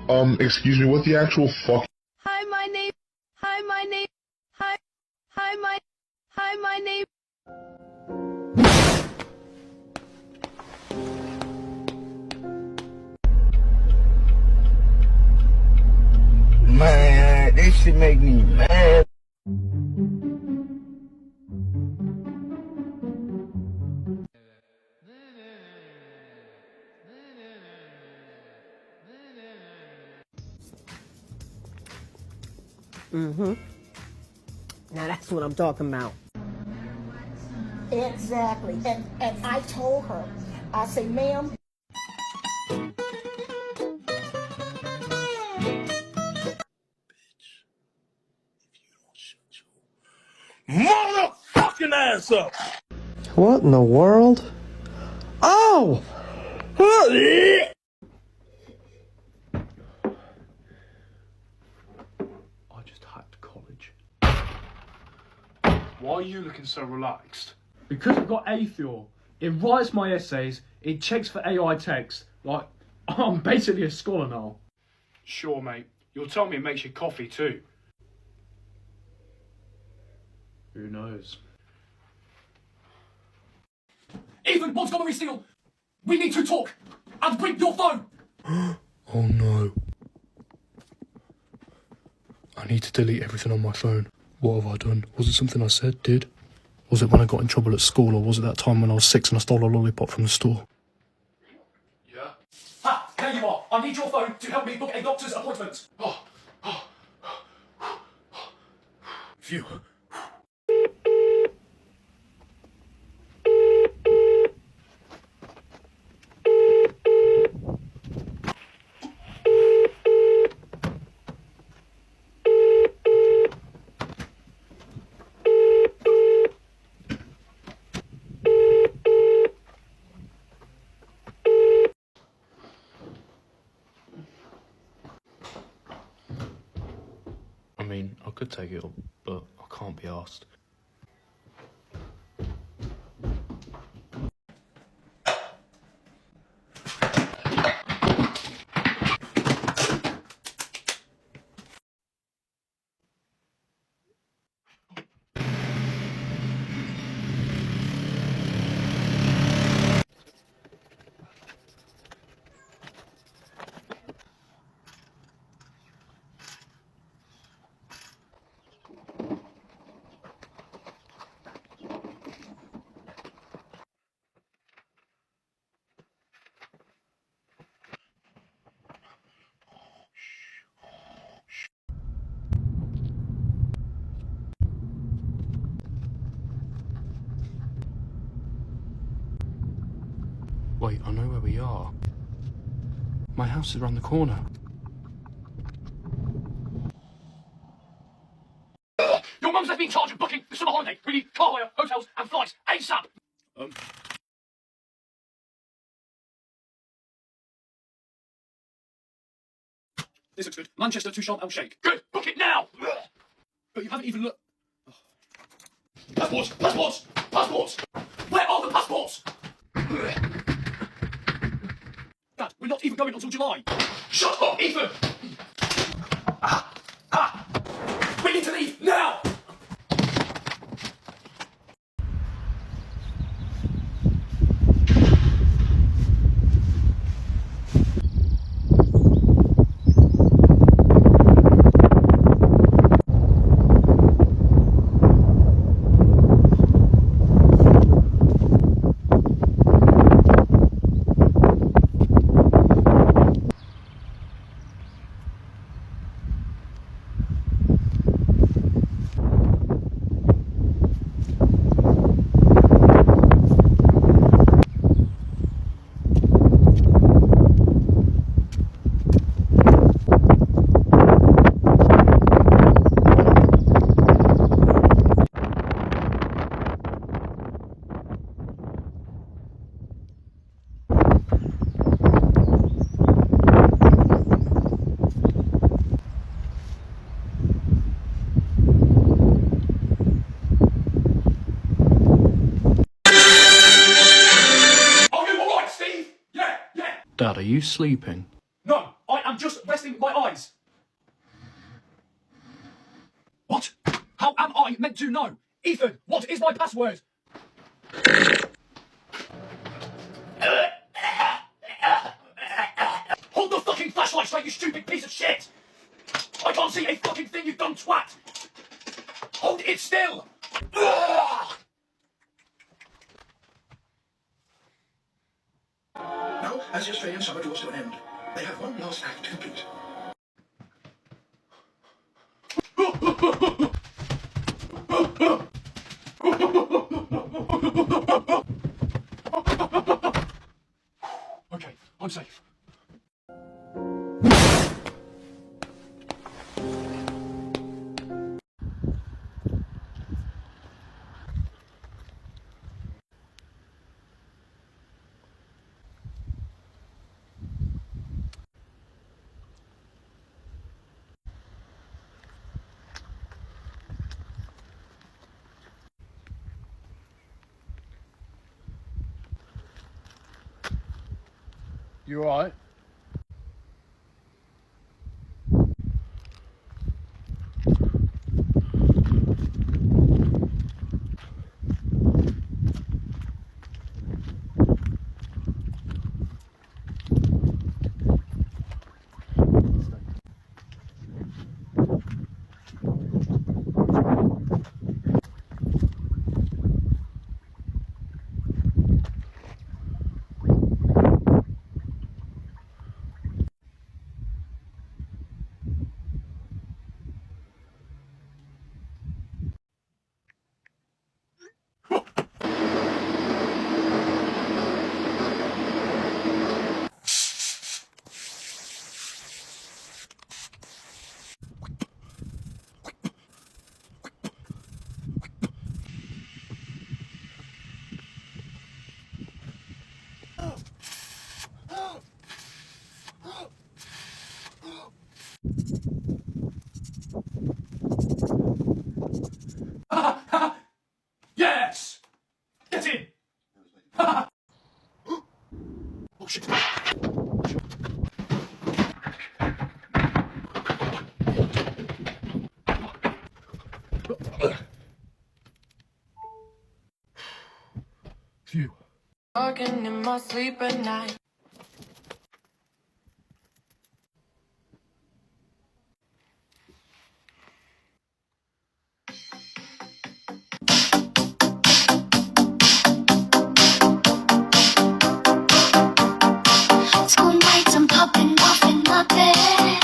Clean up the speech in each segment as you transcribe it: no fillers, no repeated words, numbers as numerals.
Excuse me, what the actual fuck? Hi, my name. Hi, my name. Hi. Hi, my name. Man, this shit make me mad. Now that's what I'm talking about. Exactly. And I told her, I say, ma'am. Motherfucking ass up! What in the world? Oh! I just hacked college. Why are you looking so relaxed? Because I've got A4. It writes my essays, it checks for AI text. Like, I'm basically a scholar now. Sure, mate. You'll tell me it makes your coffee too. Who knows? Ethan, Montgomery Steele, we need to talk. And bring your phone. Oh no. I need to delete everything on my phone. What have I done? Was it something I said, did? Was it when I got in trouble at school, or was it that time when I was 6 and I stole a lollipop from the store? Yeah? Ha! There you are. I need your phone to help me book a doctor's appointment. Phew. I mean, I could take it up, but I can't be asked. Wait, I know where we are. My house is around the corner. Your mum's left me in charge of booking the summer holiday. We need car hire, hotels, and flights ASAP. This looks good. Manchester to Sharm el Sheikh. Good. Book it now. But you haven't even looked. Passports! Passports! Passports! Where are the passports? Dad, we're not even going until July. Shut up, Ethan! We need to leave now! Dad, are you sleeping? No, I am I'm just resting my eyes. What? How am I meant to know? Ethan, what is my password? Hold the fucking flashlight straight, you stupid piece of shit! I can't see a fucking thing, you dumb twat! Hold it still! Now, as the Australian summer draws to an end, they have one last act to complete. Okay, I'm safe. You alright? Yes! Get in! Oh shit. Phew. Talking in my sleep at night. School nights, I'm popping off in my bed.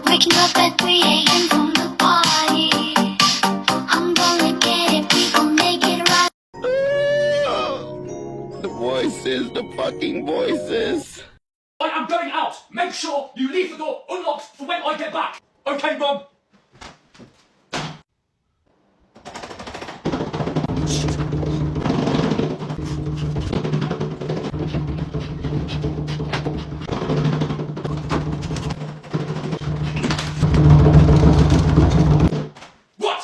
Waking up at 3 a.m. from the party. I'm gonna get it, we gon' make it right. The voices, the fucking voices. I am going out! Make sure you leave the door unlocked for when I get back! Okay, Mum? What?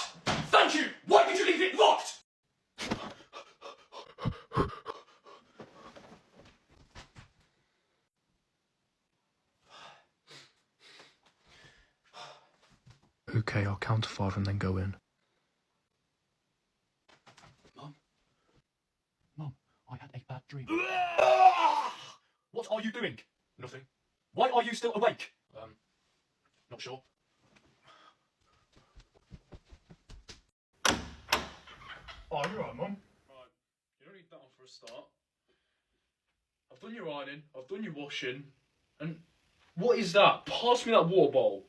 Thank you! Why did you leave it locked? Okay, I'll count to 5 and then go in. Mum, I had a bad dream. What are you doing? Nothing. Why are you still awake? Not sure. Oh, you're right, Mum. Right, you don't need that one for a start. I've done your ironing, I've done your washing, and what is that? Pass me that water bowl.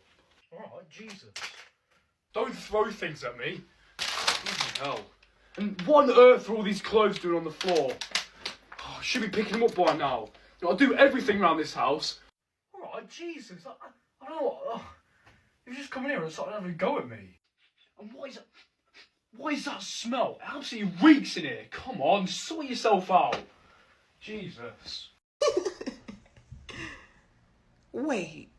Alright, Jesus. Don't throw things at me. Bloody hell. And what on earth are all these clothes doing on the floor? Oh, I should be picking them up by now. I do everything around this house. Alright, Jesus. I don't know what. You just come in here and start having a go at me. And what is that smell? It absolutely reeks in here. Come on, sort yourself out. Jesus. Wait.